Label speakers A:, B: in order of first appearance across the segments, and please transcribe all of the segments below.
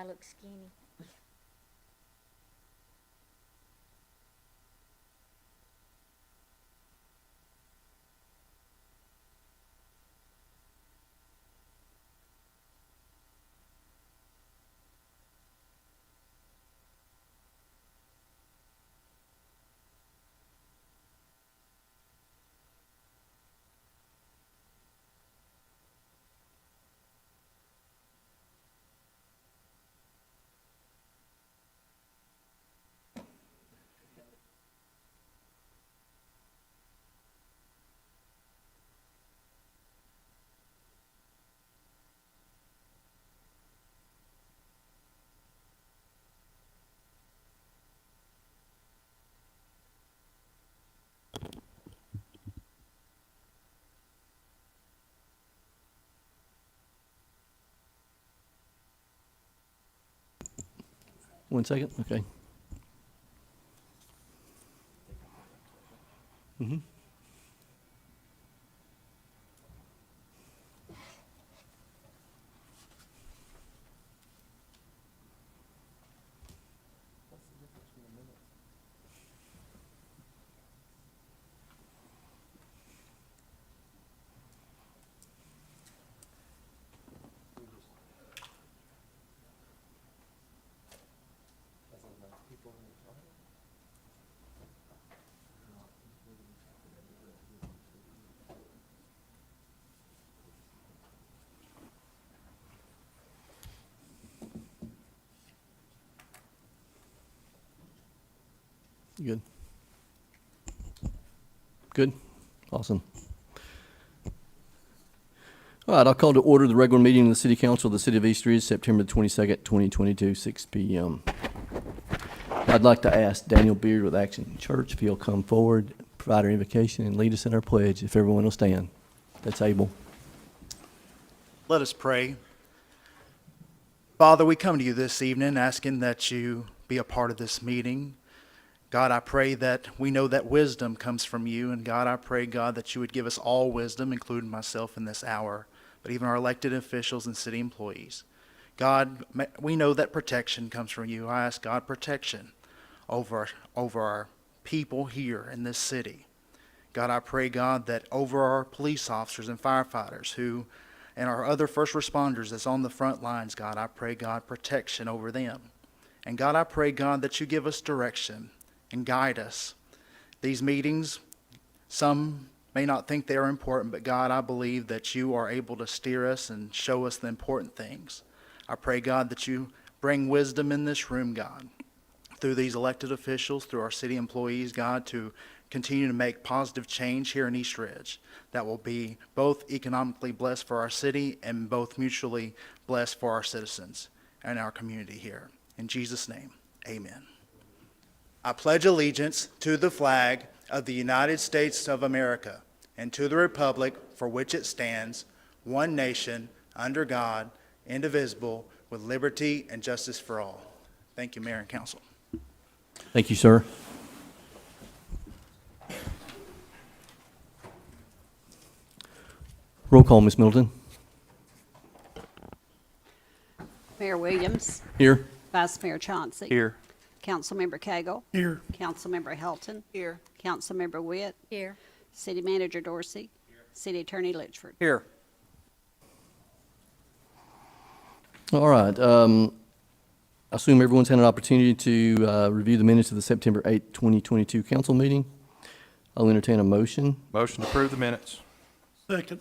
A: I look skinny.
B: One second, okay. Mm-hmm. Good. Good. Awesome. All right, I'll call to order the regular meeting of the City Council of the City of East Ridge, September 22nd, 2022, 6 p.m. I'd like to ask Daniel Beard with Action Church if he'll come forward, provide our invocation, and lead us in our pledge, if everyone will stand. That's able.
C: Let us pray. Father, we come to you this evening asking that you be a part of this meeting. God, I pray that we know that wisdom comes from you. And God, I pray, God, that you would give us all wisdom, including myself in this hour, but even our elected officials and city employees. God, we know that protection comes from you. I ask God protection over our people here in this city. God, I pray, God, that over our police officers and firefighters and our other first responders that's on the front lines, God, I pray, God, protection over them. And God, I pray, God, that you give us direction and guide us. These meetings, some may not think they are important, but God, I believe that you are able to steer us and show us the important things. I pray, God, that you bring wisdom in this room, God, through these elected officials, through our city employees, God, to continue to make positive change here in East Ridge that will be both economically blessed for our city and both mutually blessed for our citizens and our community here. In Jesus' name, amen. I pledge allegiance to the flag of the United States of America and to the republic for which it stands, one nation, under God, indivisible, with liberty and justice for all. Thank you, Mayor and Council.
B: Thank you, sir. Roll call, Ms. Middleton.
D: Mayor Williams.
B: Here.
D: Vice Mayor Chauncey.
E: Here.
D: Councilmember Cagle.
E: Here.
D: Councilmember Helton.
F: Here.
D: Councilmember Witt.
A: Here.
D: City Manager Dorsey. City Attorney Litchford.
E: Here.
B: All right. I assume everyone's had an opportunity to review the minutes of the September 8th, 2022 council meeting. I'll entertain a motion.
E: Motion to approve the minutes.
F: Second.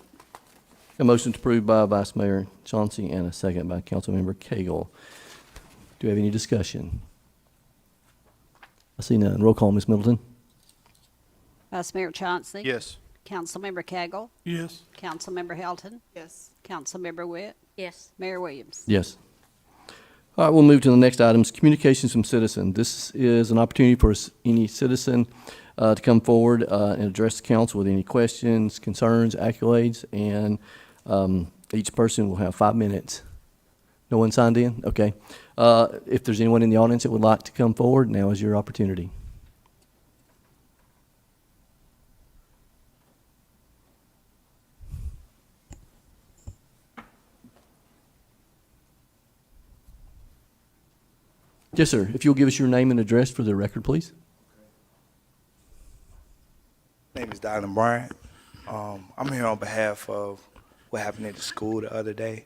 B: A motion approved by Vice Mayor Chauncey and a second by Councilmember Cagle. Do we have any discussion? I see none. Roll call, Ms. Middleton.
D: Vice Mayor Chauncey.
E: Yes.
D: Councilmember Cagle.
F: Yes.
D: Councilmember Helton.
F: Yes.
D: Councilmember Witt.
A: Yes.
D: Mayor Williams.
B: Yes. All right, we'll move to the next items, communications from citizen. This is an opportunity for any citizen to come forward and address the council with any questions, concerns, accolades, and each person will have 5 minutes. No one signed in? Okay. If there's anyone in the audience that would like to come forward, now is your opportunity. Yes, sir. If you'll give us your name and address for the record, please.
A: My name is Dylan Bryant. I'm here on behalf of what happened at the school the other day.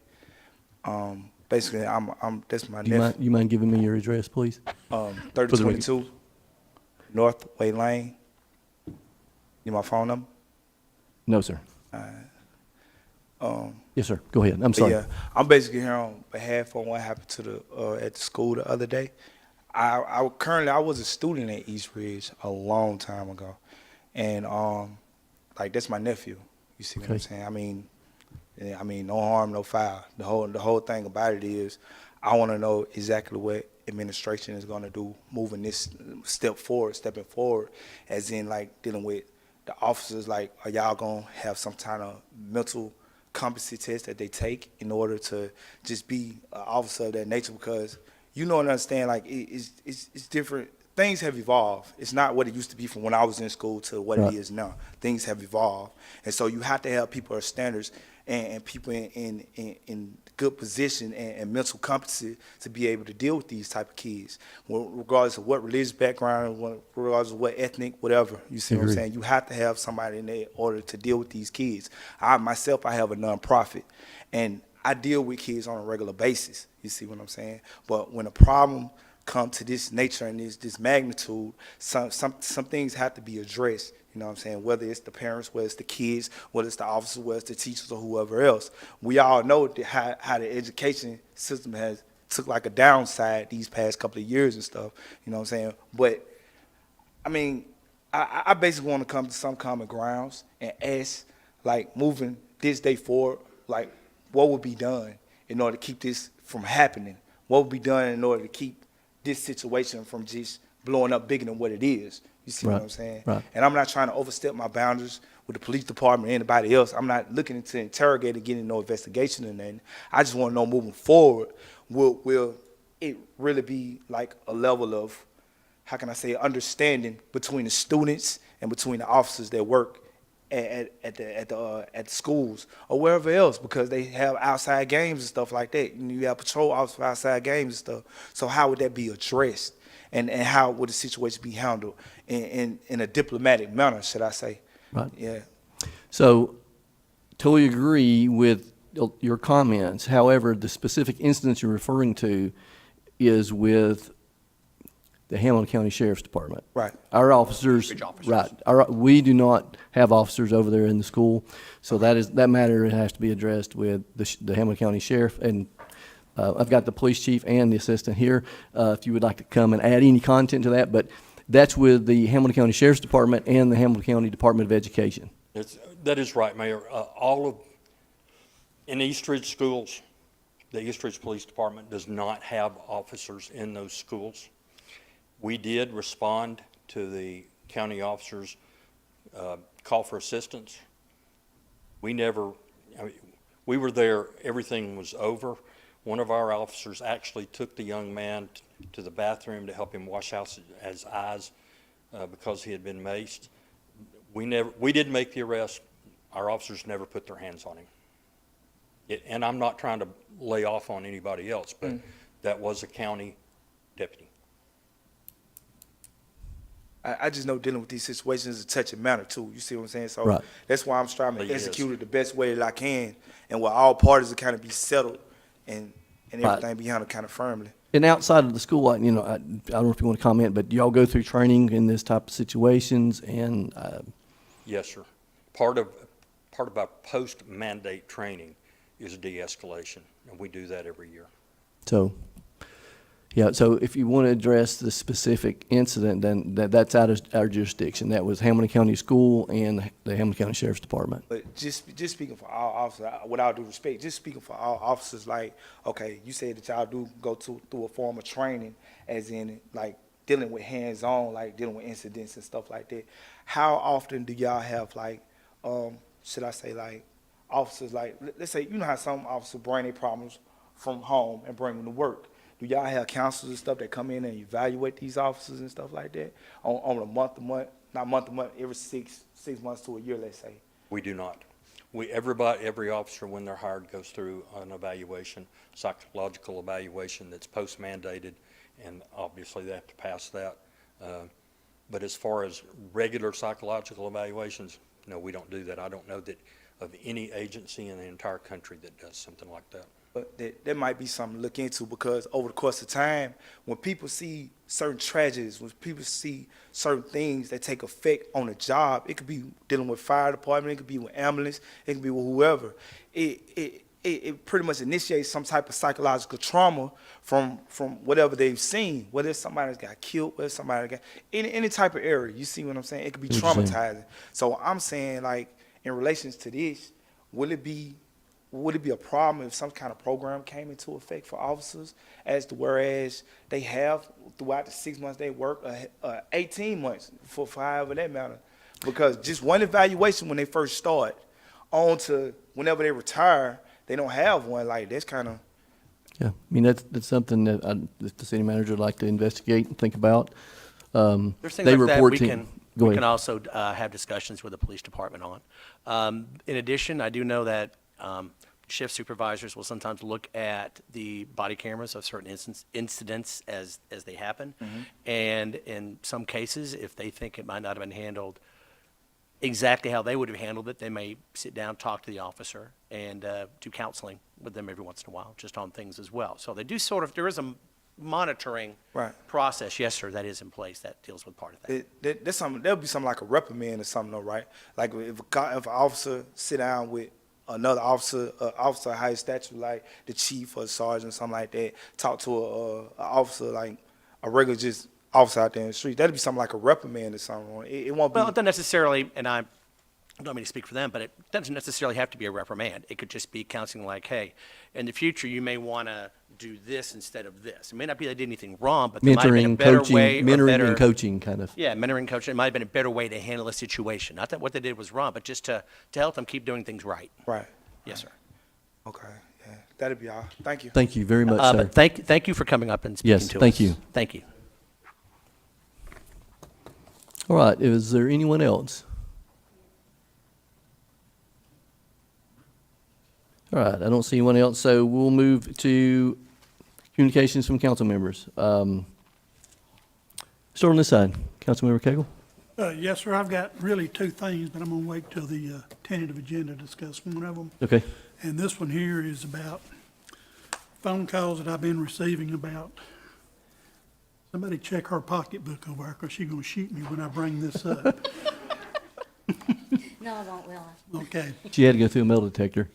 A: Basically, that's my nephew.
B: You mind giving me your address, please?
A: 3022 North Way Lane. Need my phone number?
B: No, sir.
A: Um,
B: Yes, sir. Go ahead. I'm
A: but
B: sorry.
A: yeah, I'm basically here on behalf of what happened to the at the school the other day. I was a student at East Ridge a long time ago, and like that's my nephew. You see what I'm saying? I mean, no harm, no foul. The whole thing about it is, I want to know exactly what administration is going to do, moving this stepping forward, as in like dealing with the officers. Like, are y'all gonna have some kind of mental competency test that they take in order to just be an officer of that nature? Because you know and understand, like it's different. Things have evolved. It's not what it used to be from when I was in school to what
B: Right.
A: it is now. Things have evolved, and so you have to have people of standards and people in good position and mental competency to be able to deal with these type of kids, regardless of what religious background, regardless of what ethnic, whatever. You see what I'm
B: Agree.
A: saying? You have to have somebody in there in order to deal with these kids. I have a nonprofit, and I deal with kids on a regular basis. You see what I'm saying? But when a problem come to this nature and this magnitude, some things have to be addressed. You know what I'm saying? Whether it's the parents, whether it's the kids, whether it's the officers, whether it's the teachers or whoever else. We all know that how the education system has took like a downside these past couple of years and stuff. You know what I'm saying? But I mean, I basically want to come to some common grounds and ask, like, moving this day forward, like, what would be done in order to keep this from happening? What would be done in order to keep this situation from just blowing up bigger than what it is? You see
B: Right,
A: what I'm saying?
B: right.
A: And I'm not trying to overstep my boundaries with the police department or anybody else. I'm not looking to interrogate or getting no investigation or nothing. I just want to know, moving forward, will it really be like a level of, how can I say, understanding between the students and between the officers that work at the schools or wherever else, because they have outside games and stuff like that. You have patrol officers for outside games and stuff. So how would that be addressed, and how would the situation be handled in a diplomatic manner, should I say?
B: Right.
A: Yeah.
B: So, totally agree with your comments. However, the specific instance you're referring to is with the Hamilton County Sheriff's Department.
A: Right.
B: Our officers, right. We do not have officers over there in the school, so that matter has to be addressed with the Hamilton County Sheriff. And I've got the police chief and the assistant here. If you would like to come and add any content to that, but that's with the Hamilton County Sheriff's Department and the Hamilton County Department of Education.
E: That is right, Mayor. In East Ridge schools, the East Ridge Police Department does not have officers in those schools. We did respond to the county officers' call for assistance. We were there, everything was over. One of our officers actually took the young man to the bathroom to help him wash out his eyes because he had been maced. We did make the arrest. Our officers never put their hands on him. And I'm not trying to lay off on anybody else, but that was a county deputy.
A: I just know dealing with these situations is a touchy matter too. You see what I'm saying? So
B: Right.
A: that's why I'm trying to
E: It
A: execute
E: is.
A: it the best way that I can, and where all parties will kind of be settled and
B: Right.
A: everything be handled kind of firmly.
B: And outside of the school, I don't know if you want to comment, but do y'all go through training in this type of situations? And
E: Yes, sir. Part of our post-mandate training is de-escalation, and we do that every year.
B: so, yeah, so if you want to address the specific incident, then that's out of our jurisdiction. That was Hamilton County School and the Hamilton County Sheriff's Department.
A: But just speaking for all officers, with all due respect, just speaking for all officers, like, okay, you said that y'all do go through a form of training, as in like dealing with hands-on, like dealing with incidents and stuff like that. How often do y'all have like, should I say, like officers, like, let's say, you know how some officers bring their problems from home and bring them to work. Do y'all have counselors and stuff that come in and evaluate these officers and stuff like that on a month-to-month, not month-to-month, every six months to a year, let's say?
E: We do not. Every officer, when they're hired, goes through an evaluation, psychological evaluation that's post-mandated, and obviously they have to pass that. But as far as regular psychological evaluations, no, we don't do that. I don't know that of any agency in the entire country that does something like that.
A: But that might be something to look into, because over the course of time, when people see certain tragedies, when people see certain things that take effect on a job, it could be dealing with fire department, it could be with ambulance, it could be with whoever. It pretty much initiates some type of psychological trauma from whatever they've seen, whether it's somebody that got killed, whether it's somebody that got any type of area. You see what I'm saying? It could be traumatizing. So I'm saying, like, in relations to this, would it be a problem if some kind of program came into effect for officers, as to whereas they have throughout the 6 months they work, 18 months for however that matter? Because just one evaluation when they first start on to whenever they retire, they don't have one. Like, that's kind of.
B: Yeah, I mean, that's something that the city manager would like to investigate and think about.
F: There's things
B: They
F: like that
B: report
F: we
B: to-
F: can,
B: Go
F: we
B: ahead.
F: can also have discussions with the police department on. In addition, I do know that shift supervisors will sometimes look at the body cameras of certain incidents as they happen. And in some cases, if they think it might not have been handled exactly how they would have handled it, they may sit down, talk to the officer, and do counseling with them every once in a while, just on things as well. So they do there is a monitoring
A: Right.
F: process, yes, sir, that is in place that deals with part of that.
A: That's something. There'll be something like a reprimand or something, though, right? Like if an officer sit down with another officer, officer of higher stature, like the chief or the sergeant, something like that, talk to a officer like a regular just officer out there in the street. That'd be something like a reprimand or something. It won't be.
F: Well, it doesn't necessarily, and I don't mean to speak for them, but it doesn't necessarily have to be a reprimand. It could just be counseling like, hey, in the future, you may want to do this instead of this. It may not be they did anything wrong, but there might have been a
B: Mentoring,
F: better
B: coaching,
F: way.
B: mentoring and coaching, kind of.
F: Yeah, mentoring, coaching. It might have been a better way to handle a situation. Not that what they did was wrong, but just to help them keep doing things right.
A: Right.
F: Yes, sir.
A: Okay. Yeah. That'd be all. Thank you.
B: Thank you very much, sir.
F: But thank you for coming up and speaking
B: Yes,
F: to us.
B: thank you.
F: Thank you.
B: All right, is there anyone else? All right, I don't see anyone else, so we'll move to communications from council members. Start on this side. Councilmember Cagle?
G: Yes, sir, I've got really two things, but I'm gonna wait till the tentative agenda to discuss one of them.
B: Okay.
G: And this one here is about phone calls that I've been receiving about, somebody check her pocketbook over there, because she's gonna shoot me when I bring this up.
H: No, I won't, will I?
G: Okay.
B: She had to go through a metal detector.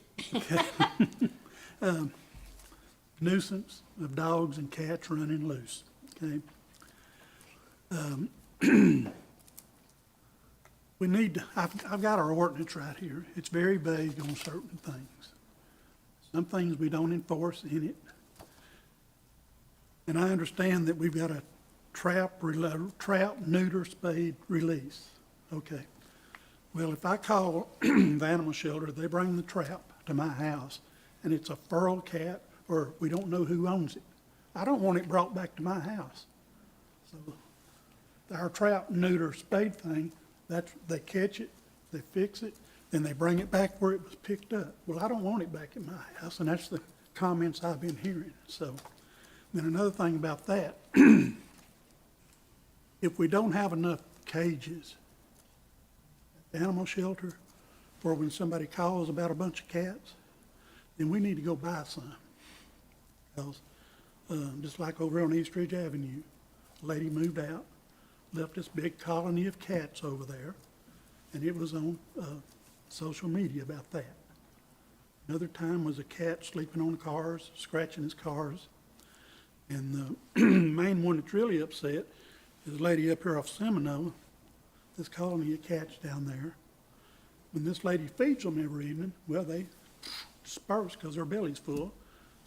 G: Nuisance of dogs and cats running loose, okay? We need to, I've got our ordinance right here. It's very vague on certain things. Some things we don't enforce in it. And I understand that we've got a trap, neuter, spade, release. Okay. Well, if I call the animal shelter, they bring the trap to my house, and it's a feral cat, or we don't know who owns it, I don't want it brought back to my house. So our trap, neuter, spade thing, they catch it, they fix it, then they bring it back where it was picked up. Well, I don't want it back in my house, and that's the comments I've been hearing. So, then another thing about that, if we don't have enough cages at the animal shelter, or when somebody calls about a bunch of cats, then we need to go buy some. Because, just like over on East Ridge Avenue, a lady moved out, left this big colony of cats over there, and it was on social media about that. Another time was a cat sleeping on cars, scratching his cars. And the main one that's really upset is a lady up here off Seminole, this colony of cats down there. When this lady feeds them every evening, well, they disperse because their belly's full.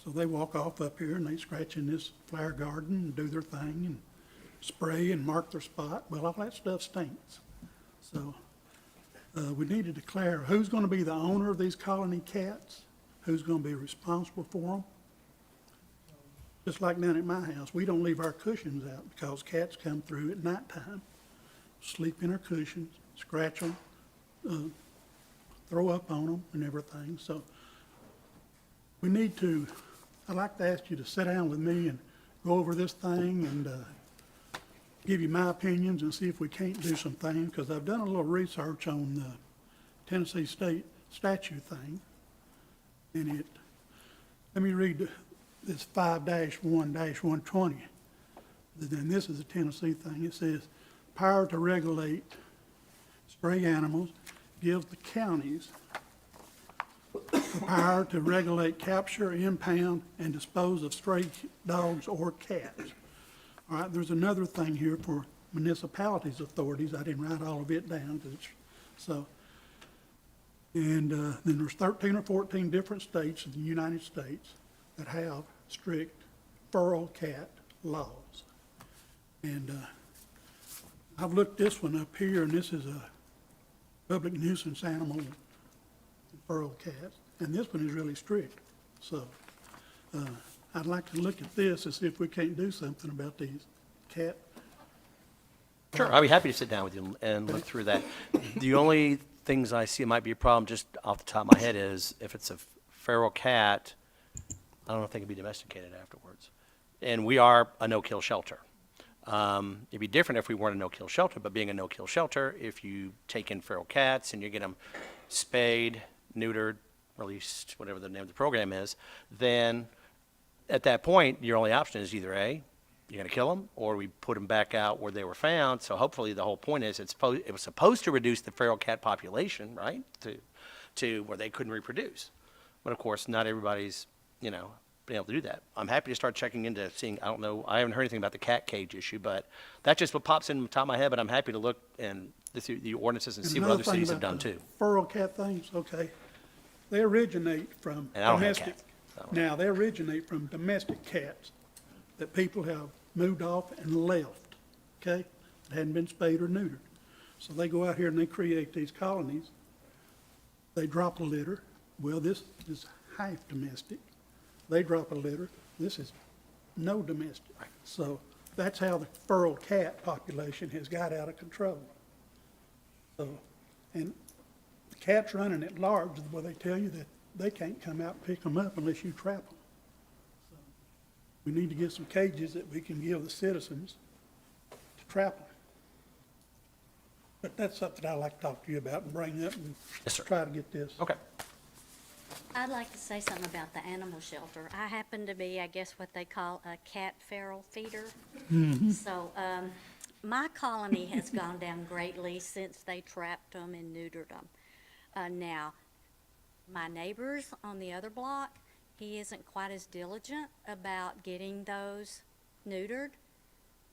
G: So they walk off up here and they scratch in this flower garden and do their thing and spray and mark their spot. Well, all that stuff stinks. So we need to declare who's going to be the owner of these colony cats, who's going to be responsible for them. Just like down at my house, we don't leave our cushions out because cats come through at nighttime, sleep in our cushions, scratch them, throw up on them and everything. So we need to, I'd like to ask you to sit down with me and go over this thing and give you my opinions and see if we can't do some things, because I've done a little research on the Tennessee state statute thing. And let me read this 5-1-120. Then this is a Tennessee thing. It says, power to regulate stray animals gives the counties the power to regulate capture, impound, and dispose of stray dogs or cats. All right, there's another thing here for municipalities' authorities. I didn't write all of it down, and then there's 13 or 14 different states in the United States that have strict feral cat laws. And I've looked this one up here, and this is a public nuisance animal, feral cats, and this one is really strict. So I'd like to look at this and see if we can't do something about these cat.
F: Sure, I'd be happy to sit down with you and look through that. The only things I see might be a problem just off the top of my head is if it's a feral cat, I don't know if they can be domesticated afterwards. And we are a no-kill shelter. It'd be different if we weren't a no-kill shelter, but being a no-kill shelter, if you take in feral cats and you get them spayed, neutered, released, whatever the name of the program is, then at that point, your only option is either A, you're going to kill them, or we put them back out where they were found. So hopefully the whole point is it was supposed to reduce the feral cat population, right, to where they couldn't reproduce. But of course, not everybody's, been able to do that. I'm happy to start checking into seeing, I don't know, I haven't heard anything about the cat cage issue, but that's just what pops in the top of my head, but I'm happy to look and through the ordinances and see what other cities have done too.
G: Feral cat things, okay. They originate from
F: And I don't have
G: domestic.
F: cats, so.
G: Now, they originate from domestic cats that people have moved off and left, okay? That hadn't been spayed or neutered. So they go out here and they create these colonies. They drop a litter. Well, this is half domestic. They drop a litter. This is no domestic. So that's how the feral cat population has got out of control. So, and the cats running at large, well, they tell you that they can't come out and pick them up unless you trap them. So we need to get some cages that we can give the citizens to trap them. But that's something I'd like to talk to you about and bring up and
F: Yes, sir.
G: try to get this.
F: Okay.
H: I'd like to say something about the animal shelter. I happen to be, I guess, what they call a cat feral feeder. So, my colony has gone down greatly since they trapped them and neutered them. Now, my neighbors on the other block, he isn't quite as diligent about getting those neutered.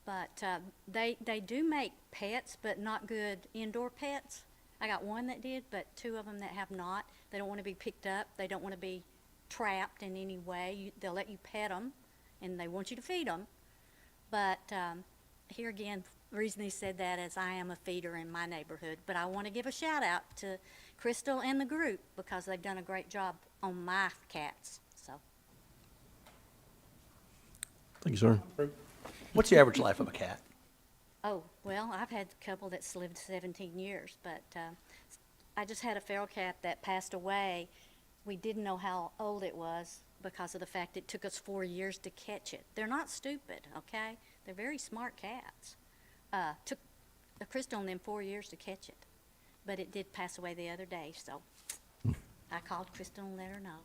H: But they do make pets, but not good indoor pets. I got one that did, but two of them that have not. They don't want to be picked up. They don't want to be trapped in any way. They'll let you pet them, and they want you to feed them. But here again, the reason he said that is I am a feeder in my neighborhood. But I want to give a shout out to Crystal and the group because they've done a great job on my cats. So.
B: Thank you, sir.
F: What's the average life of a cat?
H: Oh, well, I've had a couple that's lived 17 years, but I just had a feral cat that passed away. We didn't know how old it was because of the fact it took us 4 years to catch it. They're not stupid, okay? They're very smart cats. Took Crystal and them 4 years to catch it, but it did pass away the other day, so I called Crystal and let her know.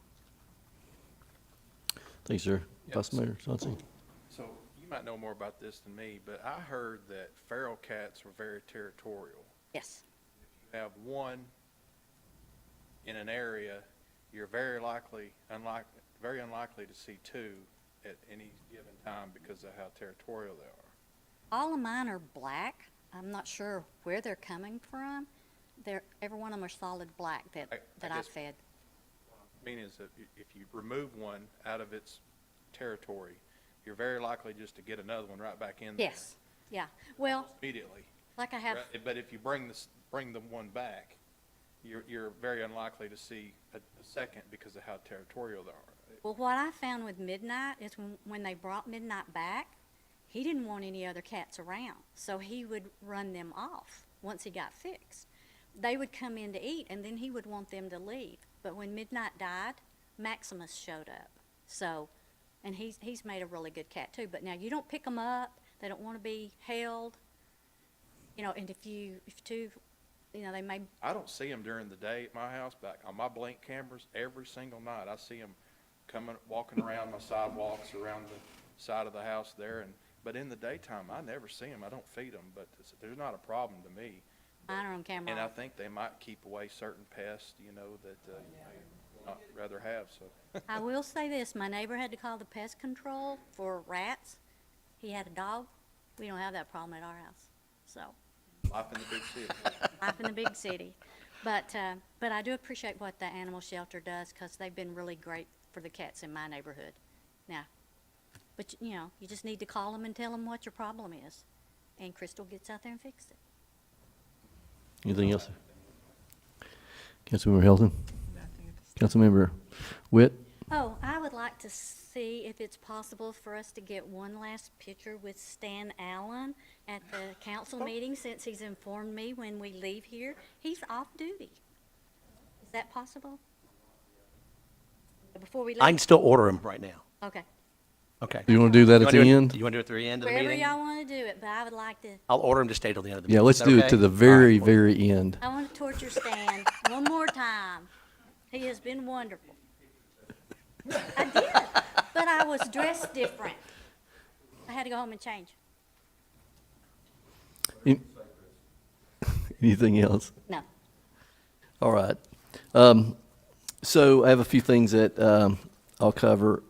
B: Thank you, sir.
I: Yes.
B: Vice Mayor Johnson.
I: So you might know more about this than me, but I heard that feral cats were very territorial.
H: Yes.
I: If you have one in an area, you're very unlikely to see two at any given time because of how territorial they are.
H: All of mine are black. I'm not sure where they're coming from. Every one of them are solid black that I
I: guess
H: fed.
I: What I mean is that if you remove one out of its territory, you're very likely just to get another one right back in there.
H: Yes. Yeah. Well,
I: Immediately.
H: like I have.
I: But if you bring the one back, you're very unlikely to see a second because of how territorial they are.
H: Well, what I found with Midnight is when they brought Midnight back, he didn't want any other cats around, so he would run them off once he got fixed. They would come in to eat, and then he would want them to leave. But when Midnight died, Maximus showed up. So, and he's made a really good cat too. But now you don't pick them up; they don't want to be held. You know, and if two, you know, they may.
I: I don't see them during the day at my house, but on my blink cameras, every single night, I see them walking around my sidewalks, around the side of the house there, but in the daytime, I never see them. I don't feed them, but there's not a problem to me.
H: Mine are on camera.
I: And I think they might keep away certain pests, you know, that you may not rather have, so.
H: I will say this, my neighbor had to call the pest control for rats. He had a dog. We don't have that problem at our house, so.
I: Life in the big city.
H: Life in the big city. But I do appreciate what the animal shelter does, because they've been really great for the cats in my neighborhood. Now, but you know, you just need to call them and tell them what your problem is, and Crystal gets out there and fixes it.
B: Anything else? Councilmember Hilton? Councilmember Witt?
H: Oh, I would like to see if it's possible for us to get one last picture with Stan Allen at the council meeting, since he's informed me when we leave here, he's off duty. Is that possible? Before we leave?
F: I can still order them right now.
H: Okay.
B: Do you want to do that at the end?
F: You want to do it at the end of the
H: Wherever
F: meeting?
H: y'all want to do it, but I would like to,
F: I'll order them to stay till the end of the meeting.
B: Yeah, let's
F: Is that
B: do it
F: okay?
B: to the
F: All
B: very,
F: right.
B: very end.
H: I want to torture Stan one more time. He has been wonderful. I did, but I was dressed different. I had to go home and change.
B: Anything else?
H: No.
B: All right. So I have a few things that I'll cover.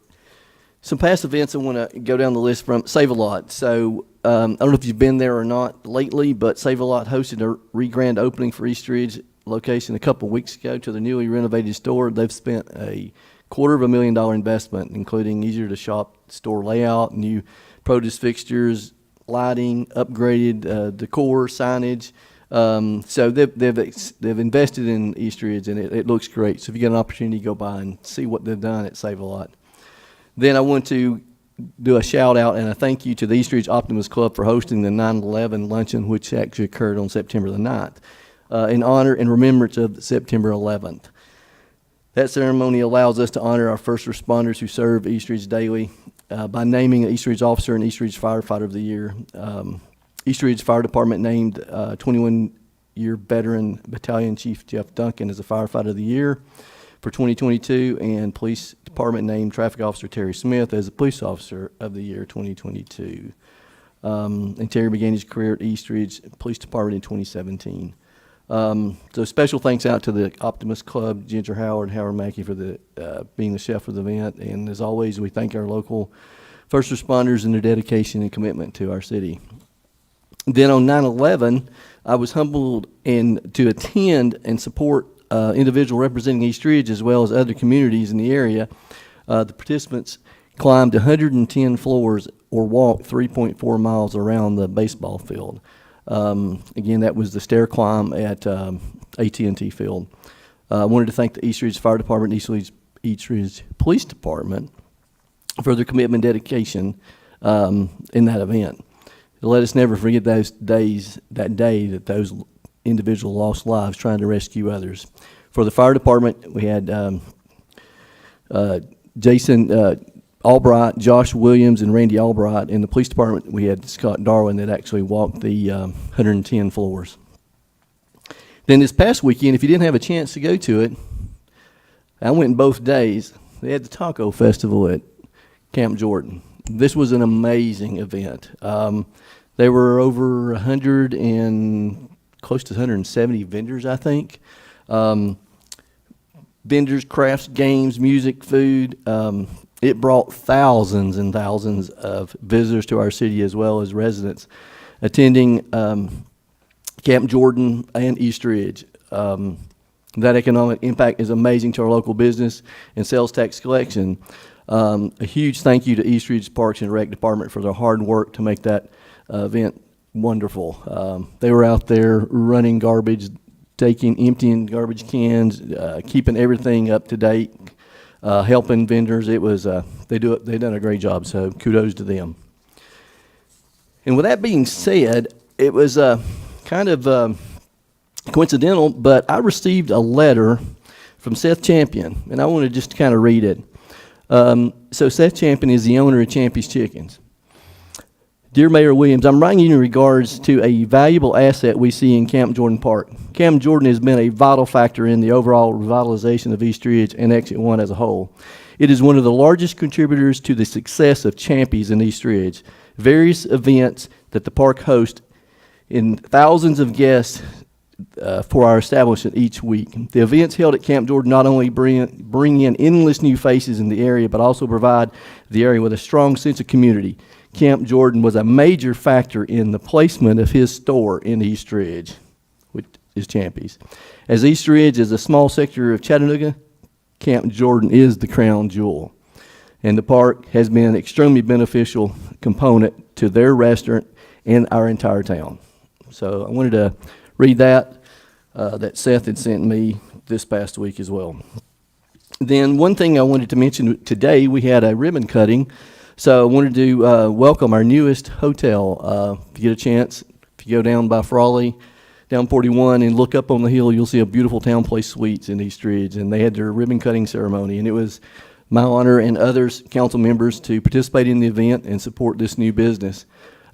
B: Some past events I want to go down the list from. Save a Lot. So I don't know if you've been there or not lately, but Save a Lot hosted a re-grand opening for East Ridge location a couple weeks ago to the newly renovated store. They've spent a $250,000 investment, including easier to shop store layout, new produce fixtures, lighting, upgraded decor, signage. So they've invested in East Ridge, and it looks great. So if you get an opportunity, go by and see what they've done at Save a Lot. Then I want to do a shout out and a thank you to the East Ridge Optimist Club for hosting the 9/11 Luncheon, which actually occurred on September the 9th, in honor and remembrance of September 11th. That ceremony allows us to honor our first responders who serve East Ridge daily by naming an East Ridge officer and East Ridge Firefighter of the Year. East Ridge Fire Department named 21-year veteran Battalion Chief Jeff Duncan as the Firefighter of the Year for 2022, and Police Department named Traffic Officer Terry Smith as the Police Officer of the Year 2022. And Terry began his career at East Ridge Police Department in 2017. So special thanks out to the Optimist Club, Ginger Howard, Howard Mackey for being the chef of the event. And as always, we thank our local first responders and their dedication and commitment to our city. Then on 9/11, I was humbled to attend and support individual representing East Ridge as well as other communities in the area. The participants climbed 110 floors or walked 3.4 miles around the baseball field. Again, that was the stair climb at AT&T Field. I wanted to thank the East Ridge Fire Department and East Ridge Police Department for their commitment and dedication in that event. Let us never forget those days, that those individuals lost lives trying to rescue others. For the fire department, we had Jason Albright, Josh Williams, and Randy Albright. In the police department, we had Scott Darwin that actually walked the 110 floors. Then this past weekend, if you didn't have a chance to go to it, I went both days. They had the taco festival at Camp Jordan. This was an amazing event. There were over 100 and close to 170 vendors, I think. Vendors, crafts, games, music, food. It brought thousands and thousands of visitors to our city as well as residents attending Camp Jordan and East Ridge. That economic impact is amazing to our local business and sales tax collection. A huge thank you to East Ridge Parks and Rec Department for their hard work to make that event wonderful. They were out there running garbage, emptying garbage cans, keeping everything up to date, helping vendors. It was they've done a great job, so kudos to them. And with that being said, it was kind of coincidental, but I received a letter from Seth Champion, and I want to just kind of read it. So Seth Champion is the owner of Champy's Chickens. Dear Mayor Williams, I'm writing you in regards to a valuable asset we see in Camp Jordan Park. Camp Jordan has been a vital factor in the overall revitalization of East Ridge and Exit 1 as a whole. It is one of the largest contributors to the success of Champy's in East Ridge. Various events that the park hosts in thousands of guests for our establishment each week. The events held at Camp Jordan not only bring in endless new faces in the area, but also provide the area with a strong sense of community. Camp Jordan was a major factor in the placement of his store in East Ridge, which is Champy's. As East Ridge is a small sector of Chattanooga, Camp Jordan is the crown jewel. And the park has been an extremely beneficial component to their restaurant and our entire town. So I wanted to read that Seth had sent me this past week as well. Then one thing I wanted to mention today, we had a ribbon cutting. So I wanted to welcome our newest hotel. If you get a chance, if you go down by Frawley, down 41 and look up on the hill, you'll see a beautiful Town Place Suites in East Ridge. And they had their ribbon cutting ceremony. And it was my honor and others, council members, to participate in the event and support this new business.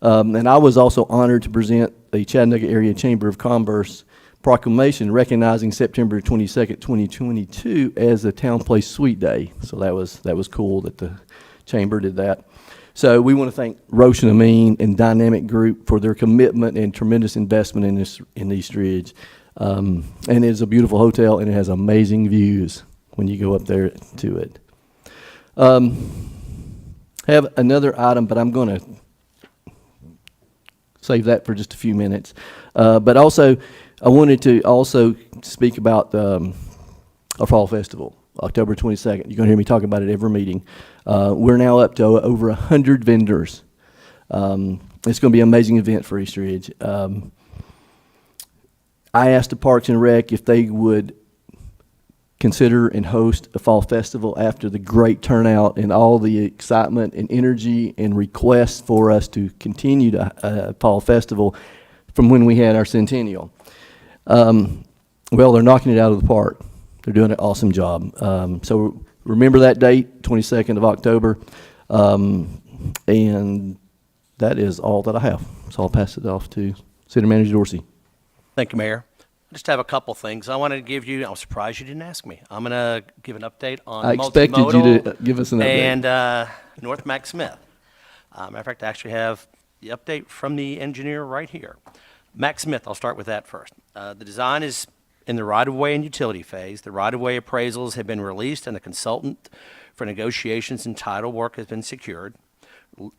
B: And I was also honored to present the Chattanooga Area Chamber of Commerce proclamation recognizing September 22nd, 2022 as the Town Place Suite Day. So that was cool that the Chamber did that. So we want to thank Roshan Amin and Dynamic Group for their commitment and tremendous investment in East Ridge. And it's a beautiful hotel, and it has amazing views when you go up there to it. Have another item, but I'm going to save that for just a few minutes. But also, I wanted to also speak about our fall festival, October 22nd. You're going to hear me talk about it every meeting. We're now up to over 100 vendors. It's going to be an amazing event for East Ridge. I asked the Parks and Rec if they would consider and host a fall festival after the great turnout and all the excitement and energy and requests for us to continue to fall festival from when we had our centennial. Well, they're knocking it out of the park. They're doing an awesome job. So remember that date, 22nd of October. And that is all that I have. So I'll pass it off to City Manager Dorsey.
F: Thank you, Mayor. I just have a couple things. I wanted to give you, I'm surprised you didn't ask me. I'm going to give an update on
B: I expected you
F: multimodal
B: to give us an update.
F: and North Mac Smith. Matter of fact, I actually have the update from the engineer right here. Mac Smith, I'll start with that first. The design is in the right-of-way and utility phase. The right-of-way appraisals have been released and the consultant for negotiations and title work has been secured.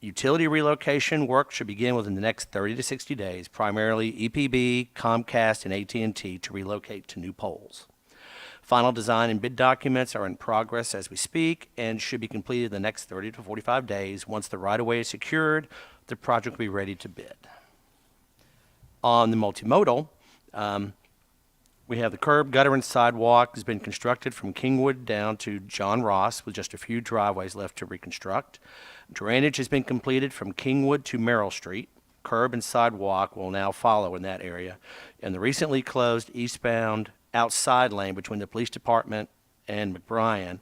F: Utility relocation work should begin within the next 30 to 60 days, primarily EPB, Comcast, and AT&T to relocate to new poles. Final design and bid documents are in progress as we speak and should be completed in the next 30 to 45 days. Once the right-of-way is secured, the project will be ready to bid. On the multimodal, we have the curb, gutter, and sidewalk has been constructed from Kingwood down to John Ross with just a few driveways left to reconstruct. Drainage has been completed from Kingwood to Merrill Street. Curb and sidewalk will now follow in that area. And the recently closed eastbound outside lane between the police department and McBrien,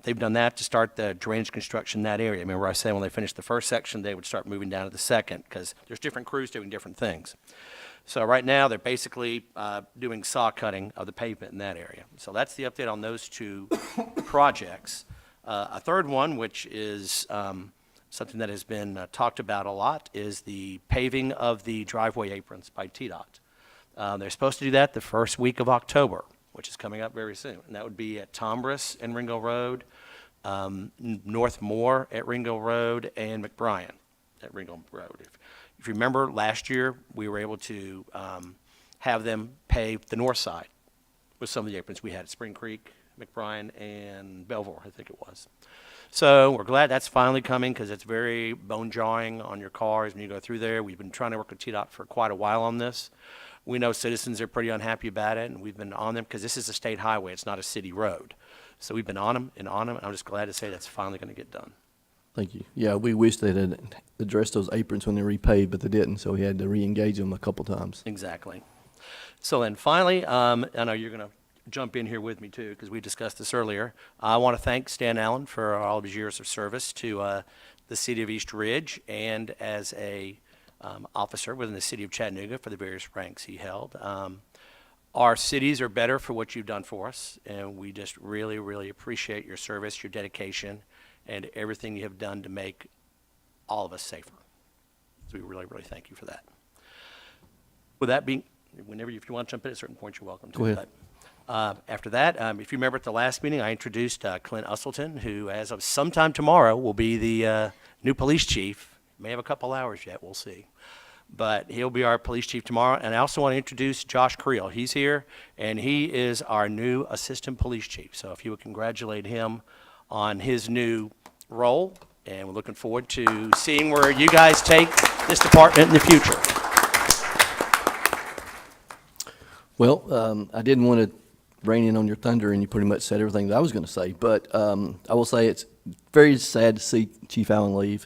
F: they've done that to start the drainage construction in that area. Remember I said when they finished the first section, they would start moving down to the second because there's different crews doing different things. So right now, they're basically doing saw cutting of the pavement in that area. So that's the update on those two projects. A third one, which is something that has been talked about a lot, is the paving of the driveway aprons by Tdot. They're supposed to do that the first week of October, which is coming up very soon. And that would be at Tombras and Ringo Road, North Moore at Ringo Road, and McBrien at Ringo Road. If you remember, last year, we were able to have them pave the north side with some of the aprons we had at Spring Creek, McBrien, and Belvoir, I think it was. So we're glad that's finally coming because it's very bone-jarring on your cars when you go through there. We've been trying to work with Tdot for quite a while on this. We know citizens are pretty unhappy about it, and we've been on them because this is a state highway. It's not a city road. So we've been on them, and I'm just glad to say that's finally going to get done.
B: Thank you. Yeah, we wish they had addressed those aprons when they repaved, but they didn't, so we had to re-engage them a couple times.
F: Exactly. So then finally, I know you're going to jump in here with me too, because we discussed this earlier. I want to thank Stan Allen for all of his years of service to the city of East Ridge, and as a officer within the city of Chattanooga for the various ranks he held. Our cities are better for what you've done for us, and we just really, really appreciate your service, your dedication, and everything you have done to make all of us safer. So we really, really thank you for that. With that being, if you want to jump in at certain points, you're welcome to.
B: Go ahead.
F: But, after that, if you remember at the last meeting, I introduced Clint Usselton, who as of sometime tomorrow will be the new police chief. May have a couple hours yet, we'll see. But he'll be our police chief tomorrow. And I also want to introduce Josh Creel. He's here, and he is our new assistant police chief. So if you would congratulate him on his new role, and we're looking forward to seeing where you guys take this department in the future.
B: Well, I didn't want to rain in on your thunder, and you pretty much said everything that I was going to say. But I will say it's very sad to see Chief Allen leave.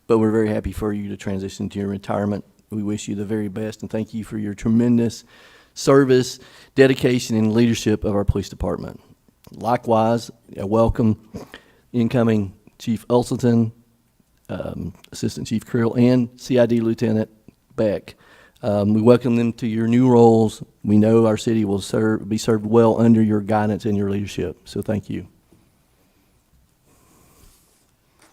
B: But we're very happy for you to transition to your retirement. We wish you the very best, and thank you for your tremendous service, dedication, and leadership of our police department. Likewise, I welcome incoming Chief Usselton, Assistant Chief Creel, and CID Lieutenant Beck. We welcome them to your new roles. We know our city will be served well under your guidance and your leadership, so thank you.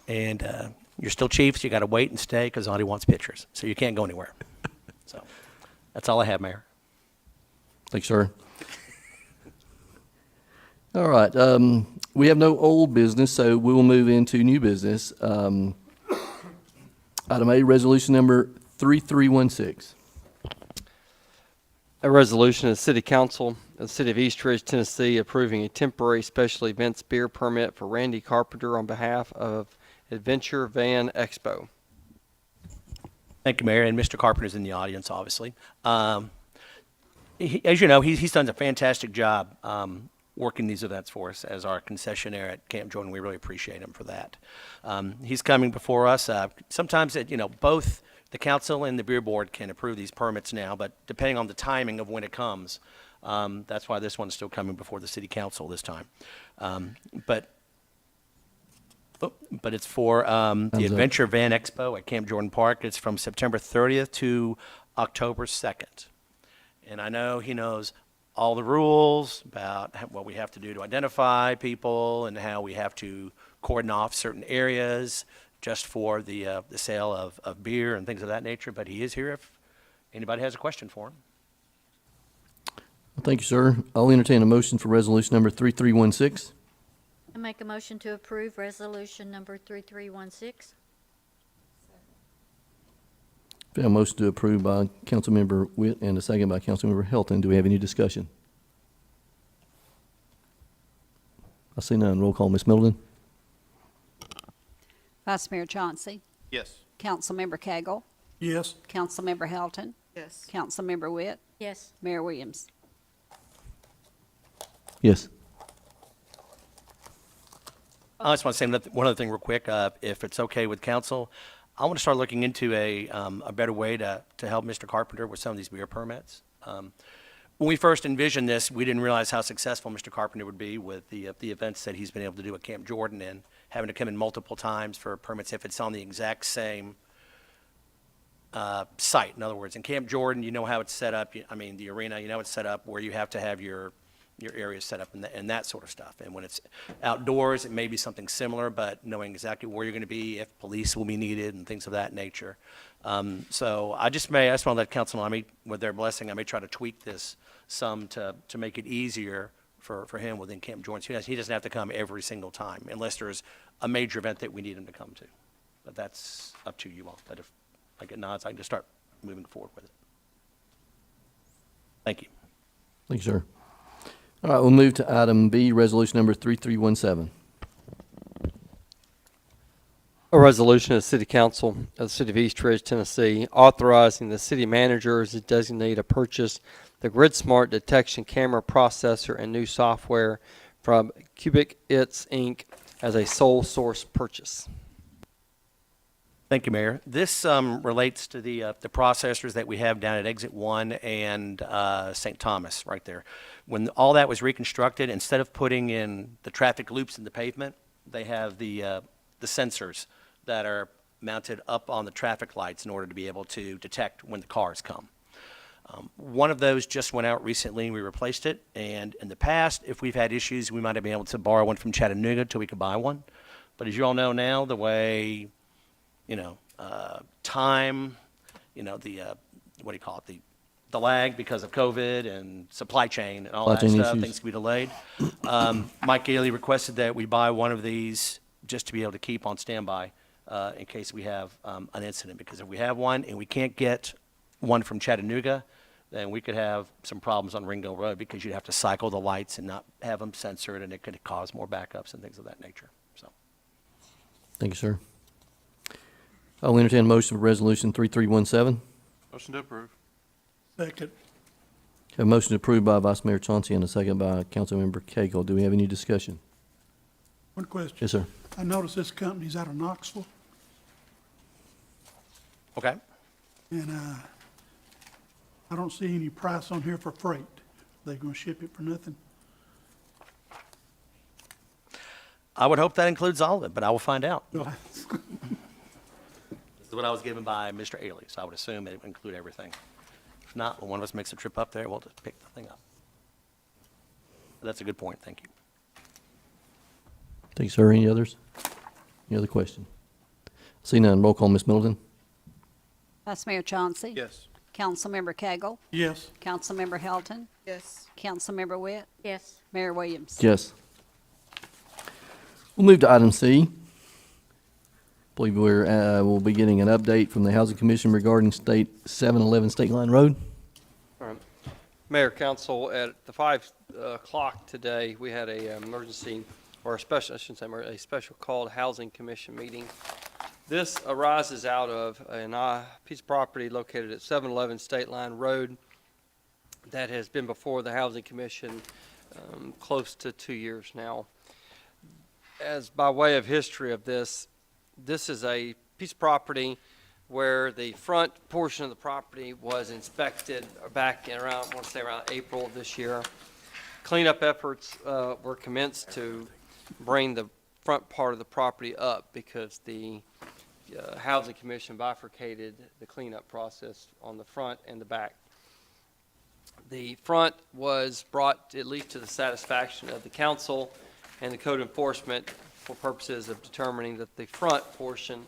F: And you're still chief, so you got to wait and stay because Audie wants pictures, so you can't go anywhere. So that's all I have, Mayor.
B: Thanks, sir. All right. We have no old business, so we will move into new business. Item A, resolution number 3316.
J: A resolution of the City Council of the City of East Ridge, Tennessee, approving a temporary special events beer permit for Randy Carpenter on behalf of Adventure Van Expo.
F: Thank you, Mayor, and Mr. Carpenter's in the audience, obviously. As you know, he's done a fantastic job working these events for us as our concessionaire at Camp Jordan. We really appreciate him for that. He's coming before us. Sometimes, both the council and the beer board can approve these permits now, but depending on the timing of when it comes, that's why this one's still coming before the city council this time. But it's for the Adventure Van Expo at Camp Jordan Park. It's from September 30th to October 2nd. And I know he knows all the rules about what we have to do to identify people and how we have to cordon off certain areas just for the sale of beer and things of that nature. But he is here if anybody has a question for him.
B: Well, thank you, sir. I'll entertain a motion for resolution number 3316.
H: I make a motion to approve resolution number 3316.
B: We have a motion to approve by Councilmember Witt and a second by Councilmember Helton. Do we have any discussion? I see none. Roll call, Ms. Middleton.
D: Vice Mayor Chauncey.
I: Yes.
D: Councilmember Cagle.
G: Yes.
D: Councilmember Helton.
K: Yes.
D: Councilmember Witt.
H: Yes.
D: Mayor Williams.
B: Yes.
F: I just want to say one other thing real quick. If it's okay with council, I want to start looking into a better way to help Mr. Carpenter with some of these beer permits. When we first envisioned this, we didn't realize how successful Mr. Carpenter would be with the events that he's been able to do at Camp Jordan and having to come in multiple times for permits if it's on the exact same site. In other words, in Camp Jordan, you know how it's set up. The arena, you know it's set up where you have to have your area set up and that sort of stuff. And when it's outdoors, it may be something similar, but knowing exactly where you're going to be, if police will be needed and things of that nature. So I just want to let council know, with their blessing, I may try to tweak this some to make it easier for him within Camp Jordan. He doesn't have to come every single time unless there's a major event that we need him to come to. But that's up to you all. But if I get nods, I can just start moving forward with it. Thank you.
B: Thank you, sir. All right, we'll move to item B, resolution number 3317.
J: A resolution of the City Council of the City of East Ridge, Tennessee, authorizing the city manager to designate a purchase the GridSmart detection camera processor and new software from Cubic Its Inc. as a sole source purchase.
F: Thank you, Mayor. This relates to the processors that we have down at Exit 1 and St. Thomas, right there. When all that was reconstructed, instead of putting in the traffic loops in the pavement, they have the sensors that are mounted up on the traffic lights in order to be able to detect when the cars come. One of those just went out recently, and we replaced it. And in the past, if we've had issues, we might have been able to borrow one from Chattanooga till we could buy one. But as you all know now, the way time, what do you call it, the lag because of COVID and supply chain and all
B: Supply
F: that
B: chain
F: stuff,
B: issues.
F: things can be delayed. Mike Gailey requested that we buy one of these just to be able to keep on standby in case we have an incident. Because if we have one and we can't get one from Chattanooga, then we could have some problems on Ringo Road because you'd have to cycle the lights and not have them censored, and it could cause more backups and things of that nature. So.
B: Thank you, sir. I'll entertain a motion for Resolution 3317.
I: Motion to approve.
G: Second.
B: Have a motion approved by Vice Mayor Chauncey and a second by Councilmember Cagle. Do we have any discussion?
G: One question.
B: Yes, sir.
G: I noticed this company's out of Knoxville,
F: Okay.
G: and I don't see any price on here for freight. They gonna ship it for nothing?
F: I would hope that includes all of it, but I will find out.
G: Well,
F: This is what I was given by Mr. Ailey, so I would assume it would include everything. If not, when one of us makes a trip up there, we'll just pick the thing up. But that's a good point. Thank you.
B: Thank you, sir. Any others? Any other question? See none. Roll call, Ms. Middleton.
D: Vice Mayor Chauncey.
I: Yes.
D: Councilmember Cagle.
G: yes.
D: Councilmember Helton.
K: Yes.
D: Councilmember Witt.
H: Yes.
D: Mayor Williams.
B: Yes. We'll move to item C. Believe we'll be getting an update from the Housing Commission regarding 711 State Line Road.
J: All right. Mayor, Council, at the 5 o'clock today, we had a emergency, or a special, I shouldn't say emergency, a special called Housing Commission meeting. This arises out of a piece of property located at 711 State Line Road that has been before the Housing Commission close to 2 years now. As by way of history of this, this is a piece of property where the front portion of the property was inspected back in around, I want to say around April of this year. Cleanup efforts were commenced to bring the front part of the property up because the Housing Commission bifurcated the cleanup process on the front and the back. The front was brought at least to the satisfaction of the council and the code enforcement for purposes of determining that the front portion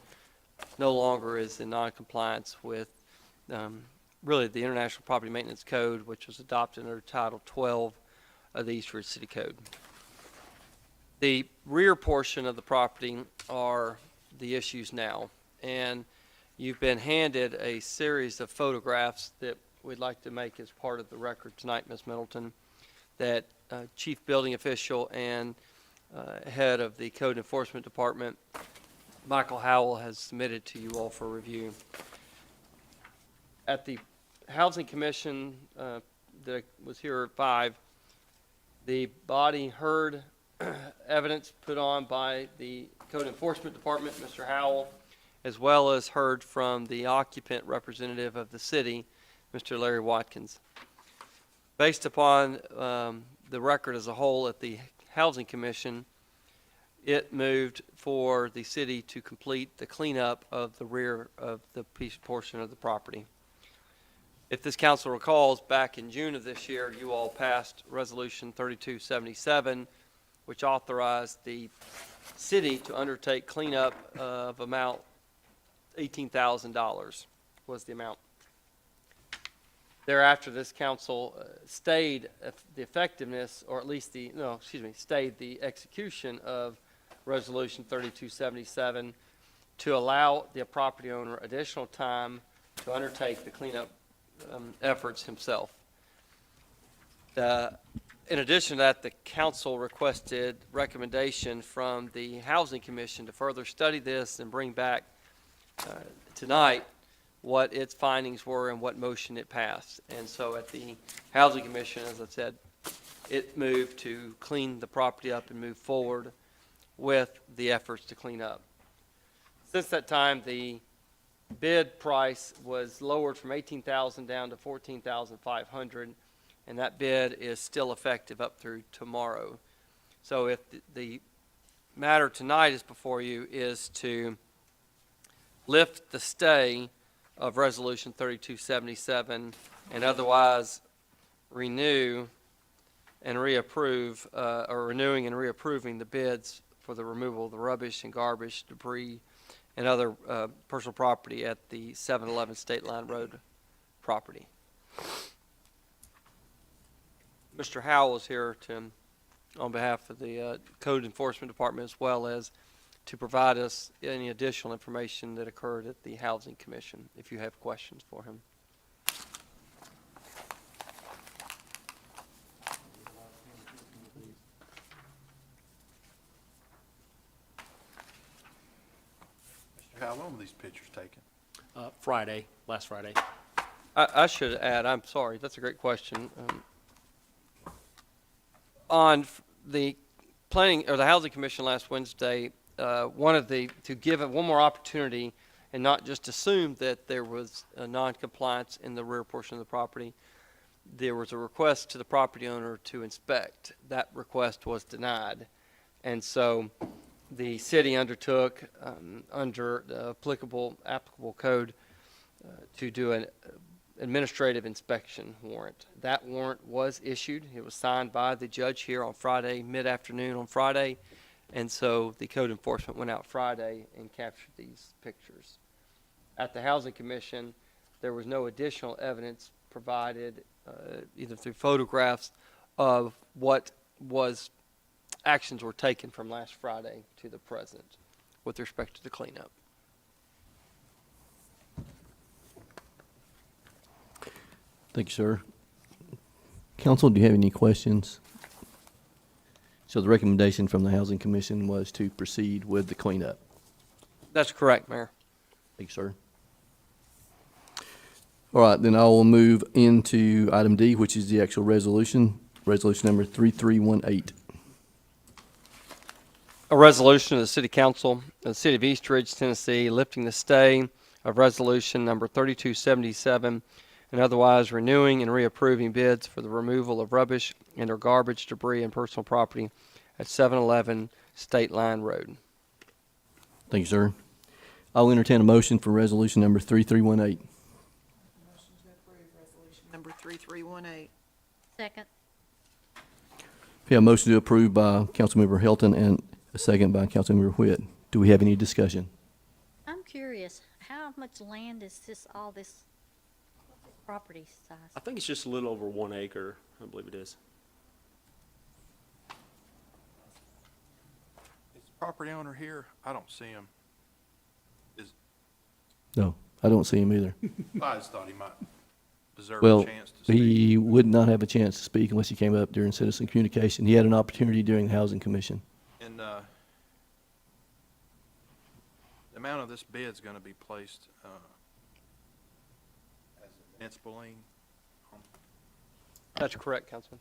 J: no longer is in non-compliance with really the International Property Maintenance Code, which was adopted under Title 12 of the East Ridge City Code. The rear portion of the property are the issues now, and you've been handed a series of photographs that we'd like to make as part of the record tonight, Ms. Middleton, that Chief Building Official and Head of the Code Enforcement Department, Michael Howell, has submitted to you all for review. At the Housing Commission that was here at 5, the body heard evidence put on by the Code Enforcement Department, Mr. Howell, as well as heard from the occupant representative of the city, Mr. Larry Watkins. Based upon the record as a whole at the Housing Commission, it moved for the city to complete the cleanup of the rear of the portion of the property. If this council recalls, back in June of this year, you all passed Resolution 3277, which authorized the city to undertake cleanup of amount $18,000 was the amount. Thereafter, this council stayed the effectiveness, or at least stayed the execution of Resolution 3277 to allow the property owner additional time to undertake the cleanup efforts himself. In addition to that, the council requested recommendation from the Housing Commission to further study this and bring back tonight what its findings were and what motion it passed. And so at the Housing Commission, as I said, it moved to clean the property up and move forward with the efforts to clean up. Since that time, the bid price was lowered from 18,000 down to 14,500, and that bid is still effective up through tomorrow. So if the matter tonight is before you is to lift the stay of Resolution 3277 and otherwise renew and reapprove, or renewing and reapproving the bids for the removal of the rubbish and garbage, debris, and other personal property at the 711 State Line Road property. Mr. Howell is here on behalf of the Code Enforcement Department, as well as to provide us any additional information that occurred at the Housing Commission, if you have questions for him.
C: How long were these pictures taken?
K: Friday, last Friday.
J: I should add, I'm sorry, that's a great question. On the planning, or the Housing Commission last Wednesday, wanted to give it one more opportunity and not just assume that there was a non-compliance in the rear portion of the property. There was a request to the property owner to inspect. That request was denied. And so the city undertook, under the applicable code, to do an administrative inspection warrant. That warrant was issued. It was signed by the judge here on Friday, mid-afternoon on Friday. And so the code enforcement went out Friday and captured these pictures. At the Housing Commission, there was no additional evidence provided, either through photographs, of what actions were taken from last Friday to the present with respect to the cleanup.
B: Thank you, sir. Council, do you have any questions? So the recommendation from the Housing Commission was to proceed with the cleanup.
J: That's correct, Mayor.
B: Thank you, sir. All right, then I will move into item D, which is the actual resolution number 3318.
J: A resolution of the City Council of the City of East Ridge, Tennessee, lifting the stay of resolution number 3277 and otherwise renewing and reapproving bids for the removal of rubbish and or garbage, debris, and personal property at 711 State Line Road.
B: Thank you, sir. I'll entertain a motion for resolution number 3318.
L: Motion to approve resolution number 3318.
H: Second.
B: We have a motion to approve by Councilmember Hilton and a second by Councilmember Whitt. Do we have any discussion?
H: I'm curious, how much land is all this property size?
K: I think it's just a little over 1 acre, I believe it is.
I: Is the property owner here? I don't see him.
B: No, I don't see him either.
I: I just thought he might deserve
B: Well,
I: a chance to speak.
B: he would not have a chance to speak unless he came up during citizen communication. He had an opportunity during the Housing Commission.
I: And the amount of this bid's going to be placed as a municipal lien.
J: That's correct, Councilman.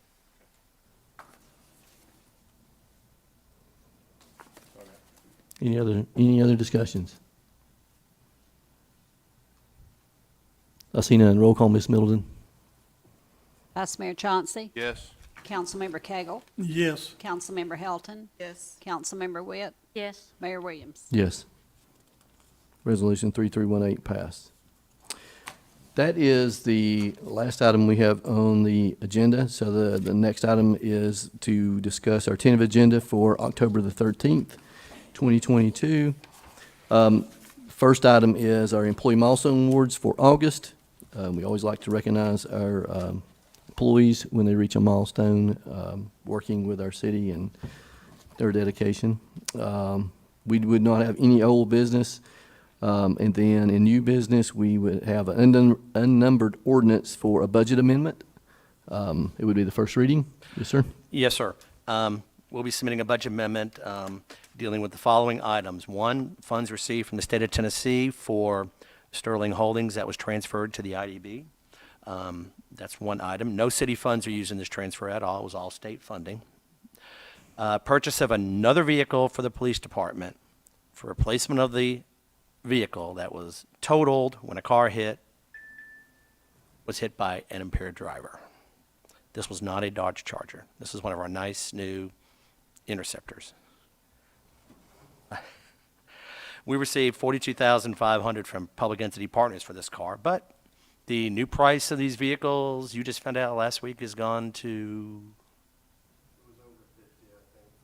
B: Any other discussions? I see none. Roll call, Ms. Middleton.
D: Vice Mayor Chauncey,
I: Yes.
D: Councilmember Cagle,
G: Yes.
D: Councilmember Helton,
L: Yes.
D: Councilmember Witt,
H: Yes.
D: Mayor Williams.
B: Yes. Resolution 3318 passed. That is the last item we have on the agenda. So the next item is to discuss our tentative agenda for October the 13th, 2022. First item is our employee milestone awards for August. We always like to recognize our employees when they reach a milestone, working with our city and their dedication. We would not have any old business. And then in new business, we would have an unnumbered ordinance for a budget amendment. It would be the first reading. Yes, sir.
F: Yes, sir. We'll be submitting a budget amendment dealing with the following items. One, funds received from the state of Tennessee for Sterling Holdings that was transferred to the IDB. That's one item. No city funds are used in this transfer at all. It was all state funding. Purchase of another vehicle for the police department for replacement of the vehicle that was totaled when a car was hit by an impaired driver. This was not a Dodge Charger. This is one of our nice new Interceptors. We received $42,500 from Public Entity Partners for this car, but the new price of these vehicles, you just found out last week, has gone to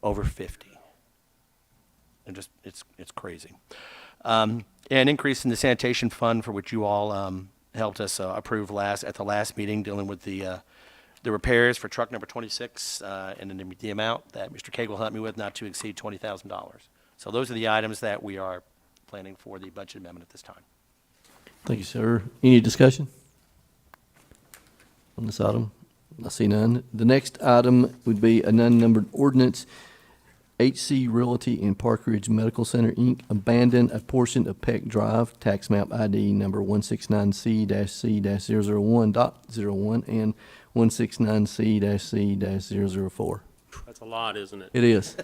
F: over 50. And just it's crazy. An increase in the sanitation fund, for which you all helped us approve at the last meeting, dealing with the repairs for truck number 26, and the amount that Mr. Cagle helped me with, not to exceed $20,000. So those are the items that we are planning for the budget amendment at this time.
B: Thank you, sir. Any discussion on this item? I see none. The next item would be a non-numbered ordinance. HC Realty and Park Ridge Medical Center, Inc. abandon a portion of Peck Drive, tax map ID number 169C-C-001.01 and 169C-C-004.
K: That's a lot, isn't it?
B: It is.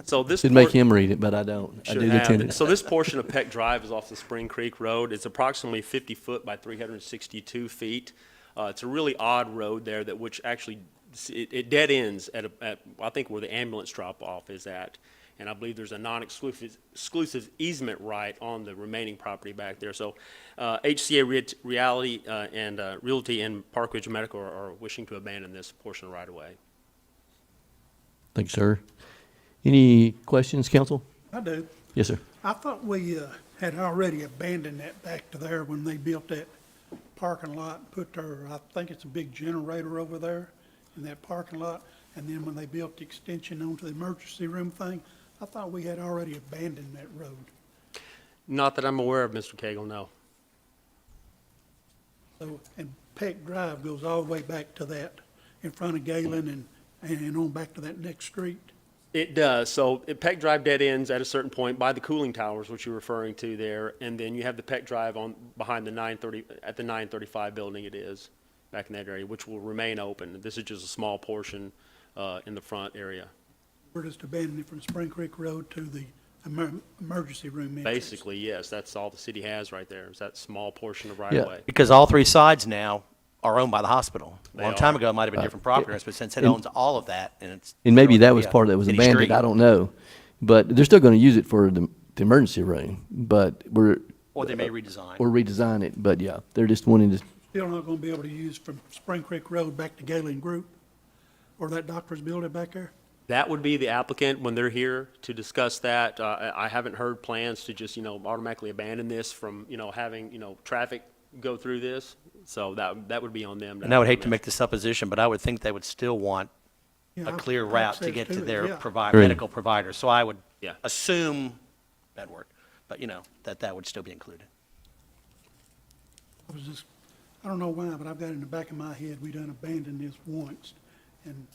K: So this
B: Should make him read it, but I don't. I
K: should
B: do the
K: have it.
B: attendance.
K: So this portion of Peck Drive is off the Spring Creek Road. It's approximately 50 foot by 362 feet. It's a really odd road there which actually, it dead ends at I think where the ambulance drop off is at. And I believe there's a non-exclusive easement right on the remaining property back there. So HCA Realty and Park Ridge Medical are wishing to abandon this portion right away.
B: Thank you, sir. Any questions, council?
G: I do.
B: Yes, sir.
G: I thought we had already abandoned that back to there when they built that parking lot, and put their, I think it's a big generator over there in that parking lot. And then when they built the extension onto the emergency room thing, I thought we had already abandoned that road.
K: Not that I'm aware of, Mr. Cagle, no.
G: So, and Peck Drive goes all the way back to that, in front of Galen and on back to that next street.
K: It does. So Peck Drive dead ends at a certain point by the cooling towers, which you're referring to there, and then you have the Peck Drive behind the 935 building. It is back in that area, which will remain open. This is just a small portion in the front area.
G: We're just abandoning it from Spring Creek Road to the emergency room entrance.
K: Basically, yes, that's all the city has right there, is that small portion of right
B: Yeah.
K: of way.
F: Because all three sides now are owned by the hospital. A
K: They
F: long time
K: are.
F: ago, it might have been different property owners, but since it
B: And-
F: owns all of that, and it's.
B: And maybe that was
F: Yeah,
B: part that was
F: city
B: abandoned,
F: street.
B: I don't know. But they're still gonna use it for the emergency room, but
F: Or they may redesign.
B: or redesign it, but yeah, they're just wanting to,
G: Still not gonna be able to use from Spring Creek Road back to Galen Group, or that doctor's building back there?
K: That would be the applicant when they're here to discuss that. I haven't heard plans to just, automatically abandon this from, having, traffic go through this. So that would be on them.
F: And I would hate to make the supposition, but I would think they would still want
G: Yeah,
F: a clear route to get to their
G: yeah.
B: Agreed.
F: medical provider. So I would
K: Yeah.
F: assume, bad word, but that would still be included.
G: I was just, I don't know why, but I've got in the back of my head, we done abandoned this once, and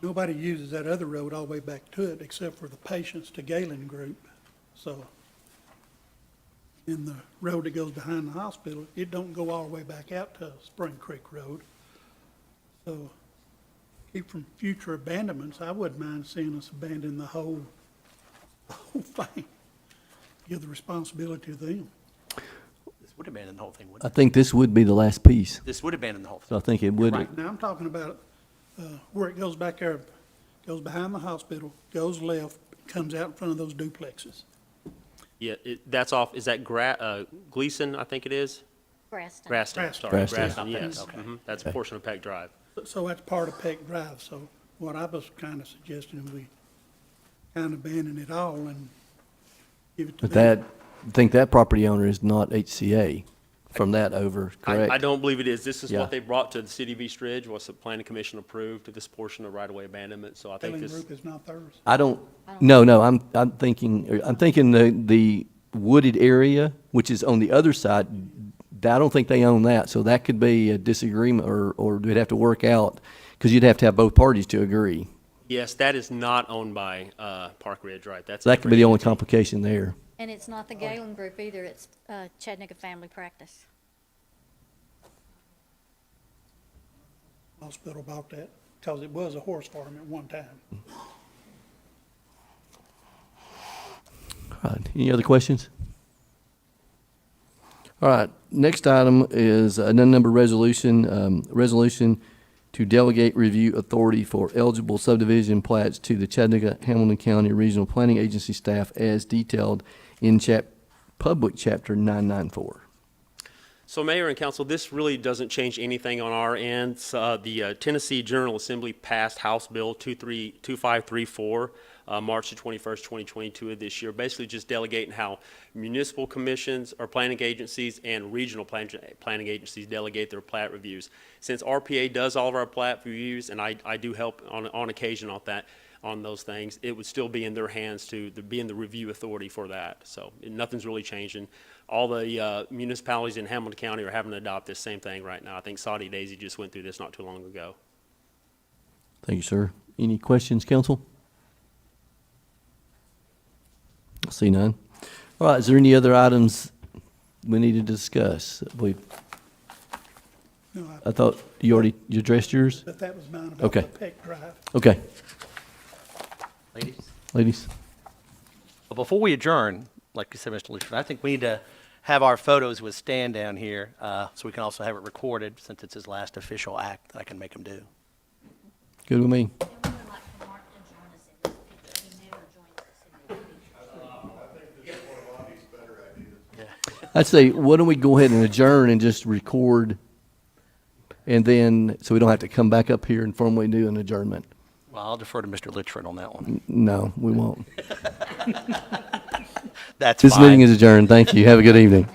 G: nobody uses that other road all the way back to it, except for the patients to Galen Group. So, in the road that goes behind the hospital, it don't go all the way back out to Spring Creek Road. So, keep from future abandonments, I wouldn't mind seeing us abandon the whole thing. Give the responsibility to them.
F: This would abandon the whole thing,
B: I
F: wouldn't
B: think this would be the last piece.
F: it? This would abandon the whole
B: So
F: thing.
B: I think it would.
F: Right.
G: Now, I'm talking about where it goes back there, goes behind the hospital, goes left, comes out in front of those duplexes.
K: Yeah, that's off, is that Gleason, I think it is?
H: Graston.
K: Graston, sorry.
B: Graston.
K: Graston, yes.
F: Okay.
K: That's a portion of Peck Drive.
G: So that's part of Peck Drive, so what I was kind of suggesting, we kind of abandon it all and give it to
B: But
G: them.
B: I think that property owner is not HCA from that over, correct?
K: I don't believe it is. This is
B: Yeah.
K: what they brought to the city of East Ridge, was the planning commission approved to this portion of right-of-way abandonment. So I think
G: Galen
K: this,
G: Group is not theirs.
B: I don't, no, I'm thinking the wooded area, which is on the other side, I don't think they own that, so that could be a disagreement, or we'd have to work out, because you'd have to have both parties to agree.
K: yes, that is not owned by Park Ridge, right? That's
B: So that could be the only complication there.
H: And it's not the Galen Group either, it's Chattanooga Family Practice.
G: Hospital bought that, because it was a horse farm at one time.
B: All right, any other questions? All right, next item is an unnumbered resolution, resolution to delegate review authority for eligible subdivision plats to the Chattanooga-Hamilton County Regional Planning Agency staff as detailed in Public Chapter 994.
K: So Mayor and Council, this really doesn't change anything on our end. The Tennessee General Assembly passed House Bill 2534, March the 21st, 2022 of this year, basically just delegating how municipal commissions or planning agencies and regional planning agencies delegate their plat reviews. Since RPA does all of our plat reviews, and I do help on occasion on those things, it would still be in their hands to be in the review authority for that. So nothing's really changing. All the municipalities in Hamilton County are having to adopt this same thing right now. I think Saudi Daisy just went through this not too long ago.
B: Thank you, sir. Any questions, council? I see none. All right, is there any other items we need to discuss?
G: No,
B: I thought you addressed yours?
G: but that was mine about
B: Okay.
G: the Peck Drive.
B: Okay,
F: Ladies?
B: ladies.
F: Well, before we adjourn, like you said, Mr. Lucian, I think we need to have our photos with Stan down here, so we can also have it recorded, since it's his last official act that I can make him do.
B: Good with me. I'd say, why don't we go ahead and adjourn and just record, and then, so we don't have to come back up here and formally do an adjournment.
F: Well, I'll defer to Mr. Litchford on that one.
B: No, we won't.
F: That's
B: This
F: fine.
B: meeting is adjourned. Thank you. Have a good evening.